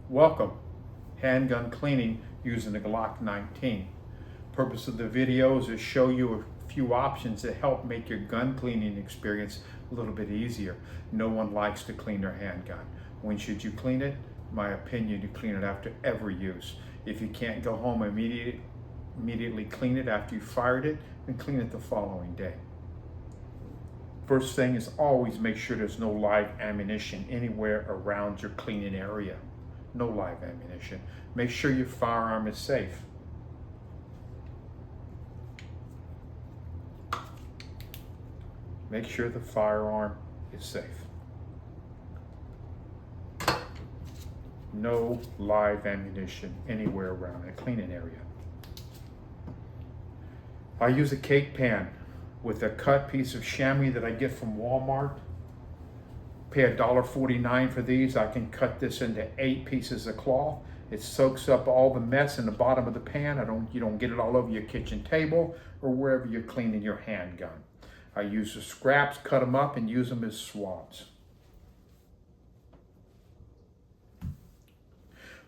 Welcome, handgun cleaning using the Glock 19. Purpose of the video is to show you a few options that help make your gun cleaning experience a little bit easier. No one likes to clean their handgun. When should you clean it? My opinion, you clean it after every use. If you can't go home immediately clean it after you fired it, then clean it the following day. First thing is always make sure there's no live ammunition anywhere around your cleaning area. No live ammunition. Make sure your firearm is safe. Make sure the firearm is safe. No live ammunition anywhere around a cleaning area. I use a cake pan with a cut piece of chamois that I get from Walmart. Pay $1.49 for these. I can cut this into 8 pieces of cloth. It soaks up all the mess in the bottom of the pan. You don't get it all over your kitchen table or wherever you're cleaning your handgun. I use the scraps, cut them up, and use them as swabs.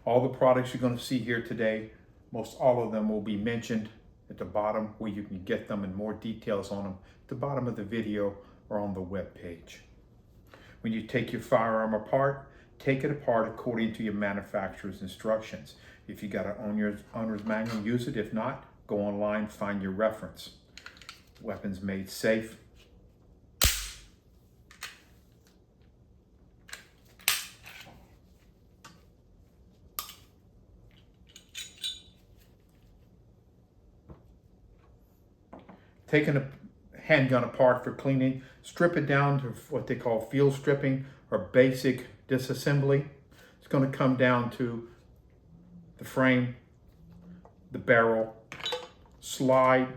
All the products you're going to see here today, most all of them will be mentioned at the bottom where you can get them and more details on them at the bottom of the video or on the web page. When you take your firearm apart, take it apart according to your manufacturer's instructions. If you got an owner's manual, use it. If not, go online, find your reference. Weapons made safe. Taking a handgun apart for cleaning, strip it down to what they call field stripping or basic disassembly. It's going to come down to the frame, the barrel, slide,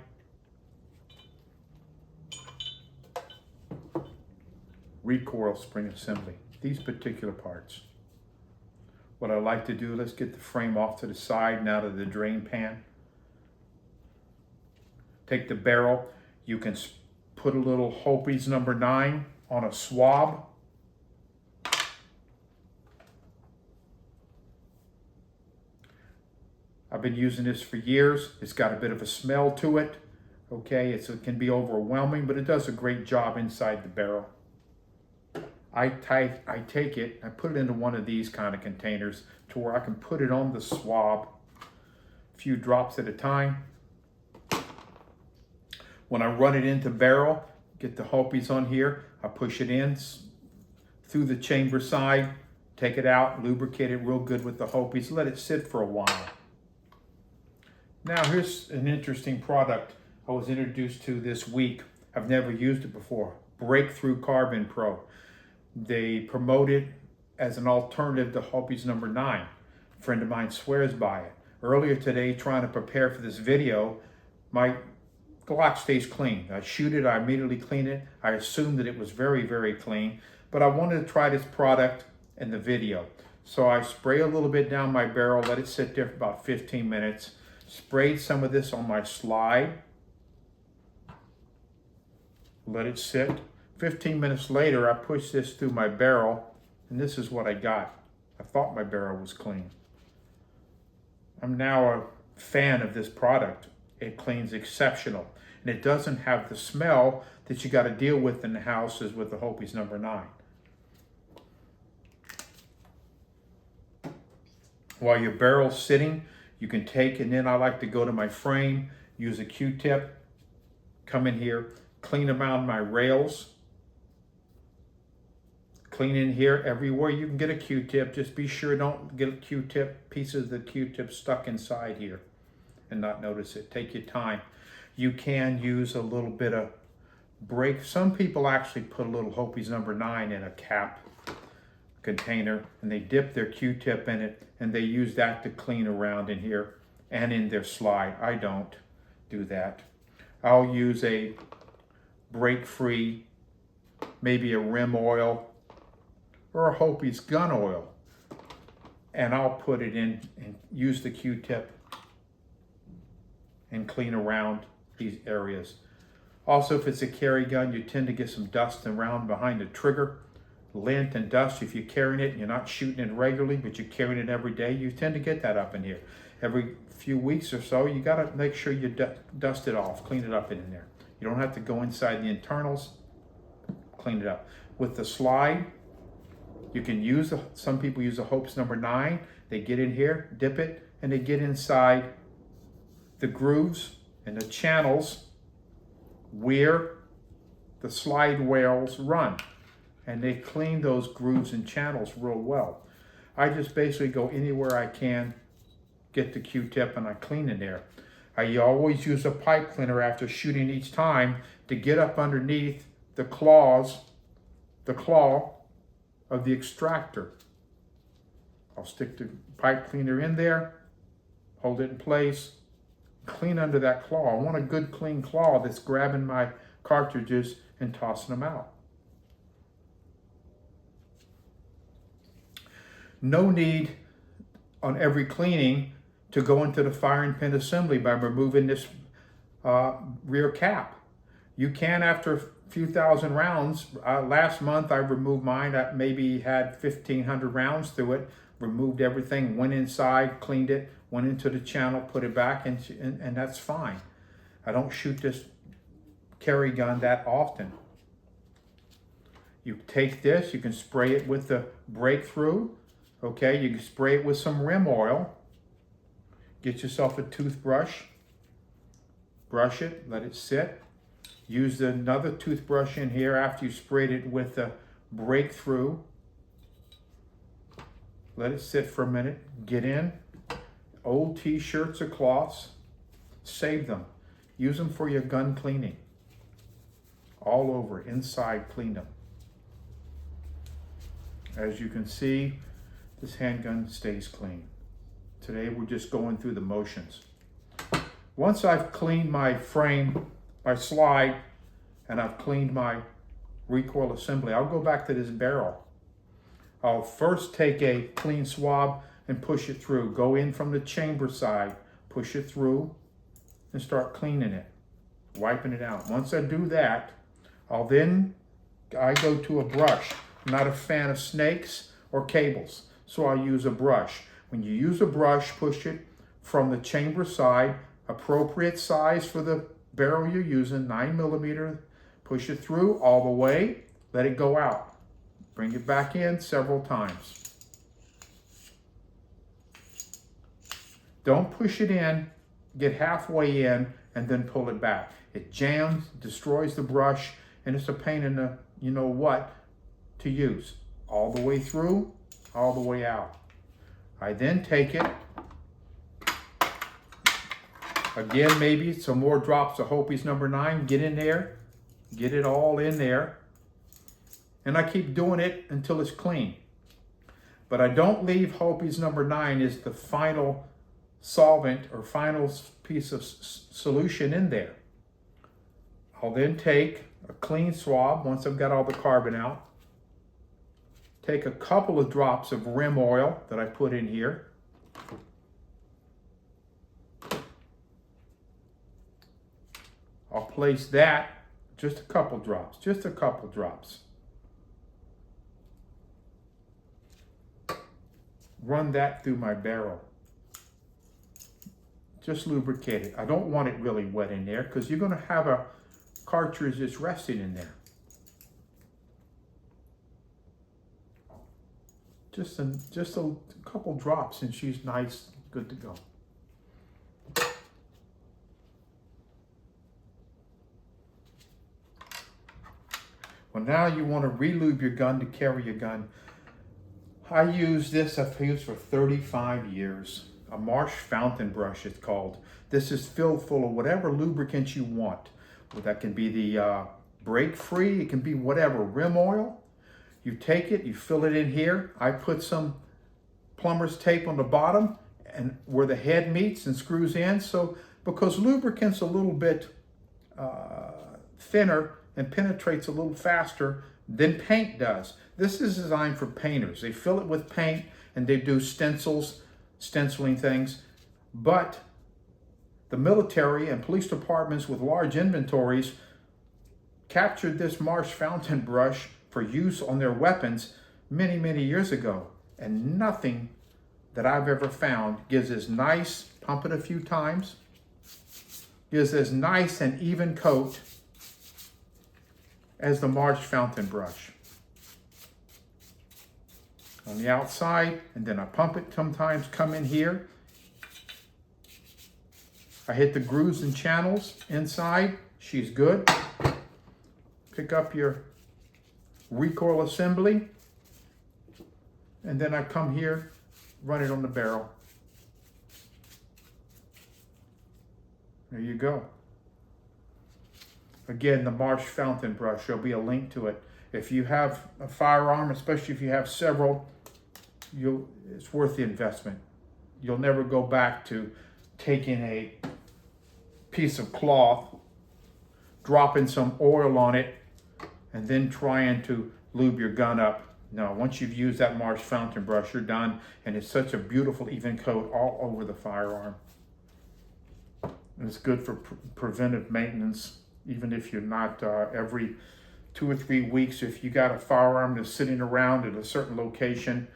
recoil spring assembly, these particular parts. What I like to do, let's get the frame off to the side and out of the drain pan. Take the barrel, you can put a little Hopi's number 9 on a swab. I've been using this for years. It's got a bit of a smell to it. Okay, it can be overwhelming, but it does a great job inside the barrel. I take it, I put it into one of these kind of containers to where I can put it on the swab, a few drops at a time. When I run it into barrel, get the Hopi's on here, I push it in through the chamber side, take it out, lubricate it real good with the Hopi's, let it sit for a while. Now here's an interesting product I was introduced to this week. I've never used it before, Breakthrough Carbon Pro. They promote it as an alternative to Hopi's number 9. A friend of mine swears by it. Earlier today, trying to prepare for this video, my Glock stays clean. I shoot it, I immediately clean it. I assumed that it was very, very clean, but I wanted to try this product in the video. So I spray a little bit down my barrel, let it sit there for about 15 minutes, sprayed some of this on my slide, let it sit. 15 minutes later, I pushed this through my barrel, and this is what I got. I thought my barrel was clean. I'm now a fan of this product. It cleans exceptional. And it doesn't have the smell that you got to deal with in the houses with the Hopi's number 9. While your barrel's sitting, you can take, and then I like to go to my frame, use a Q-tip, come in here, clean around my rails, clean in here everywhere you can get a Q-tip. Just be sure don't get Q-tip, pieces of the Q-tip stuck inside here and not notice it. Take your time. You can use a little bit of break. Some people actually put a little Hopi's number 9 in a cap container and they dip their Q-tip in it and they use that to clean around in here and in their slide. I don't do that. I'll use a break-free, maybe a rim oil or a Hopi's gun oil, and I'll put it in and use the Q-tip and clean around these areas. Also, if it's a carry gun, you tend to get some dust around behind the trigger. lint and dust. If you're carrying it and you're not shooting it regularly, but you're carrying it every day, you tend to get that up in here. Every few weeks or so, you gotta make sure you dust it off, clean it up in there. You don't have to go inside the internals, clean it up. With the slide, you can use, some people use the Hopes number 9. They get in here, dip it, and they get inside the grooves and the channels where the slide whales run. And they clean those grooves and channels real well. I just basically go anywhere I can, get the Q-tip, and I clean in there. I always use a pipe cleaner after shooting each time to get up underneath the claw of the extractor. I'll stick the pipe cleaner in there, hold it in place, clean under that claw. I want a good clean claw that's grabbing my cartridges and tossing them out. No need on every cleaning to go into the firing pin assembly by removing this rear cap. You can after a few thousand rounds. Last month I removed mine. I maybe had 1,500 rounds through it, removed everything, went inside, cleaned it, went into the channel, put it back, and that's fine. I don't shoot this carry gun that often. You take this, you can spray it with the breakthrough. Okay, you can spray it with some rim oil. Get yourself a toothbrush, brush it, let it sit. Use another toothbrush in here after you sprayed it with the breakthrough. Let it sit for a minute. Get in. Old t-shirts or cloths, save them. Use them for your gun cleaning. All over, inside, clean them. As you can see, this handgun stays clean. Today we're just going through the motions. Once I've cleaned my frame, my slide, and I've cleaned my recoil assembly, I'll go back to this barrel. I'll first take a clean swab and push it through. Go in from the chamber side, push it through, and start cleaning it, wiping it out. Once I do that, I go to a brush. I'm not a fan of snakes or cables, so I'll use a brush. When you use a brush, push it from the chamber side, appropriate size for the barrel you're using, 9mm, push it through all the way, let it go out. Bring it back in several times. Don't push it in, get halfway in, and then pull it back. It jams, destroys the brush, and it's a pain in the you-know-what to use. All the way through, all the way out. I then take it, again, maybe some more drops of Hopies number 9, get in there, get it all in there, and I keep doing it until it's clean. But I don't leave Hopies number 9 as the final solvent or final piece of solution in there. I'll then take a clean swab once I've got all the carbon out. Take a couple of drops of rim oil that I put in here. I'll place that, just a couple drops, Run that through my barrel. Just lubricate it. I don't want it really wet in there because you're going to have a cartridge that's resting in there. Just a couple drops and she's nice, good to go. Well, now you want to re-lube your gun to carry your gun. I use this, I've used for 35 years. A Marsh Fountain Brush, it's called. This is filled full of whatever lubricants you want. Well, that can be the break-free, it can be whatever, rim oil. You take it, you fill it in here. I put some plumber's tape on the bottom and where the head meets and screws in. So, because lubricant's a little bit thinner and penetrates a little faster than paint does. This is designed for painters. They fill it with paint and they do stenciling things. But the military and police departments with large inventories captured this Marsh Fountain Brush for use on their weapons many, many years ago. And nothing that I've ever found gives as nice, pump it a few times, gives as nice and even coat as the Marsh Fountain Brush. On the outside, and then I pump it sometimes, come in here. I hit the grooves and channels inside, she's good. Pick up your recoil assembly, and then I come here, run it on the barrel. There you go. Again, the Marsh Fountain Brush, there'll be a link to it. If you have a firearm, especially if you have several, it's worth the investment. You'll never go back to taking a piece of cloth, dropping some oil on it, and then trying to lube your gun up. No, once you've used that Marsh Fountain Brush, you're done, and it's such a beautiful even coat all over the firearm. It's good for preventive maintenance, even if you're not every 2 or 3 weeks. If you got a firearm that's sitting around at a certain location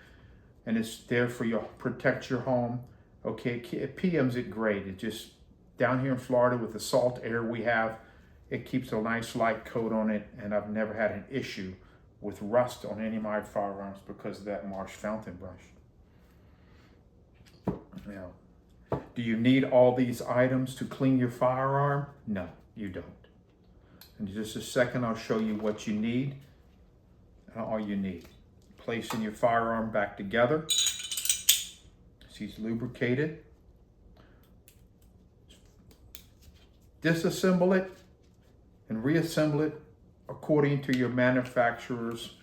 and it's there for you, protect your home, okay, it PMs it great. It just, down here in Florida with the salt air we have, it keeps a nice light coat on it, and I've never had an issue with rust on any of my firearms because of that Marsh Fountain Brush. Now, do you need all these items to clean your firearm? No, you don't. In just a second, I'll show you what you need and all you need. Placing your firearm back together. She's lubricated. Disassemble it and reassemble it according to your manufacturer's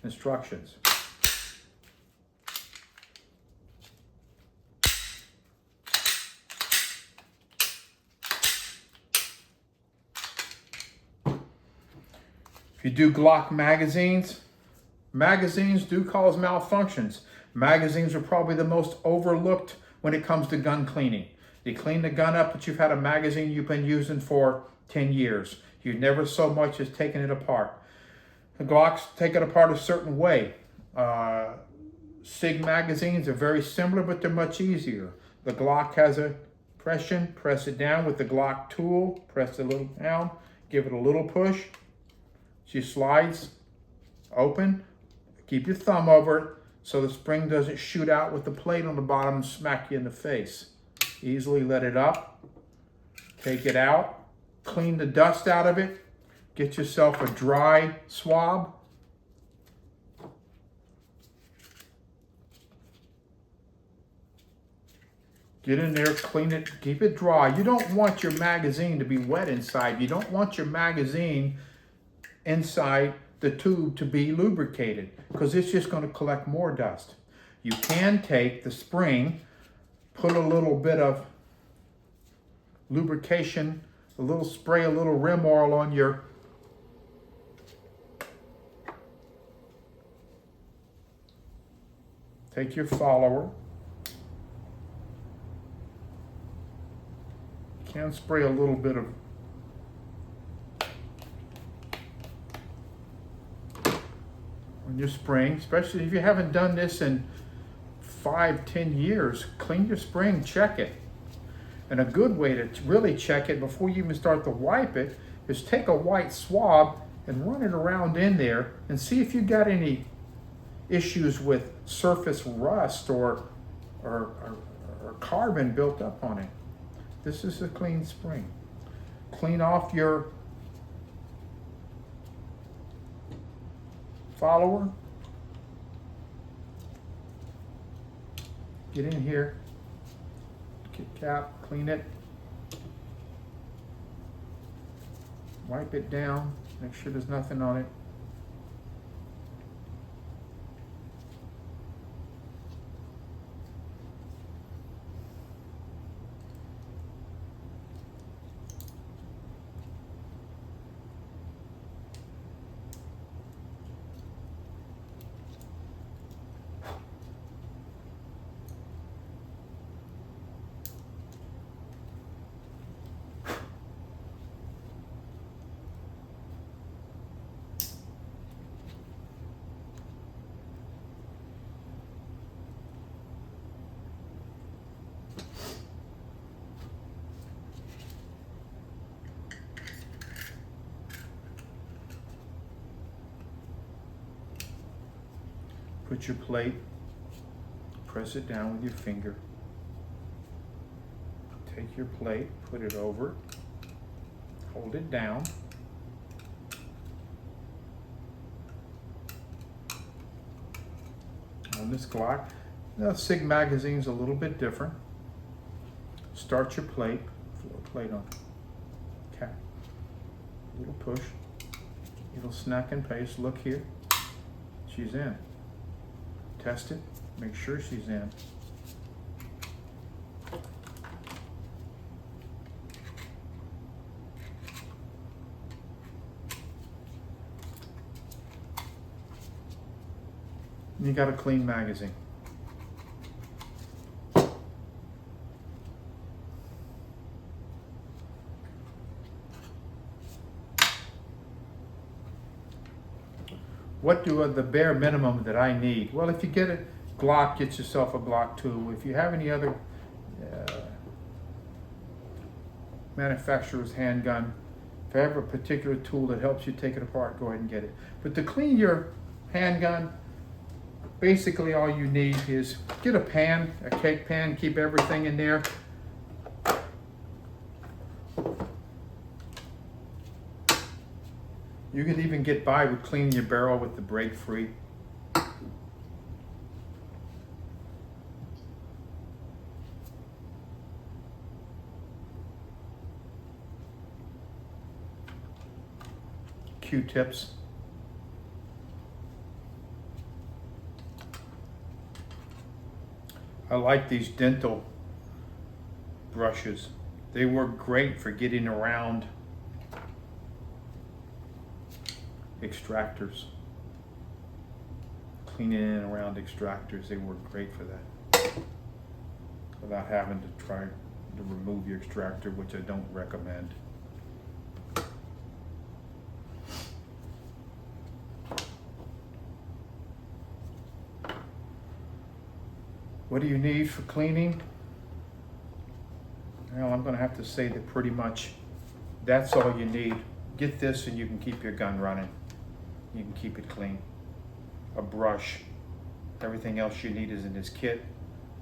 instructions. If you do Glock magazines, magazines do cause malfunctions. Magazines are probably the most overlooked when it comes to gun cleaning. You clean the gun up, but you've had a magazine you've been using for 10 years. You never so much as taken it apart. The Glocks take it apart a certain way. SIG magazines are very similar, but they're much easier. The Glock has a pression, press it down with the Glock tool, press it a little down, give it a little push. She slides open. Keep your thumb over it so the spring doesn't shoot out with the plate on the bottom and smack you in the face. Easily let it up. Take it out. Clean the dust out of it. Get yourself a dry swab. Get in there, clean it, keep it dry. You don't want your magazine to be wet inside. You don't want your magazine inside the tube to be lubricated because it's just going to collect more dust. You can take the spring, put a little bit of lubrication, a little spray, a little rim oil on your take your follower. You can spray a little bit of on your spring, especially if you haven't done this in 5-10 years. Clean your spring, check it. And a good way to really check it before you even start to wipe it is take a white swab and run it around in there and see if you got any issues with surface rust or carbon built up on it. This is a clean spring. Clean off your follower. Get in here, get cap, clean it, wipe it down, make sure there's nothing on it. Put your plate, press it down with your finger. Take your plate, put it over, hold it down. On this Glock, the SIG magazine's a little bit different. Start your plate, floor plate on, cap, little push, it'll snack and paste. Look here, she's in. Test it, make sure she's in. You got a clean magazine. What do the bare minimum that I need? Well, if you get a Glock, get yourself a Glock 2. If you have any other manufacturer's handgun, if you have a particular tool that helps you take it apart, go ahead and get it. But to clean your handgun, basically all you need is get a pan, a cake pan, keep everything in there. You can even get by with cleaning your barrel with the break free. Q-tips. I like these dental brushes. They work great for getting around extractors. Cleaning in and around extractors, they work great for that. Without having to try to remove your extractor, which I don't recommend. What do you need for cleaning? Well, I'm going to have to say that pretty much that's all you need. Get this and you can keep your gun running. You can keep it clean. A brush. Everything else you need is in this kit.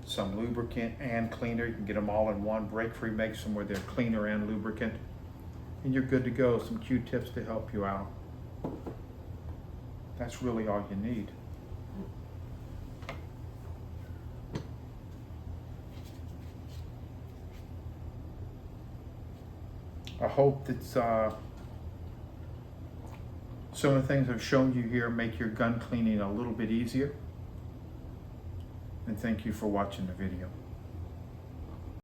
Some lubricant and cleaner. You can get them all in one. Break Free makes them where they're cleaner and lubricant. And you're good to go. Some Q-tips to help you out. That's really all you need. I hope that some of the things I've shown you here make your gun cleaning a little bit easier. And thank you for watching the video.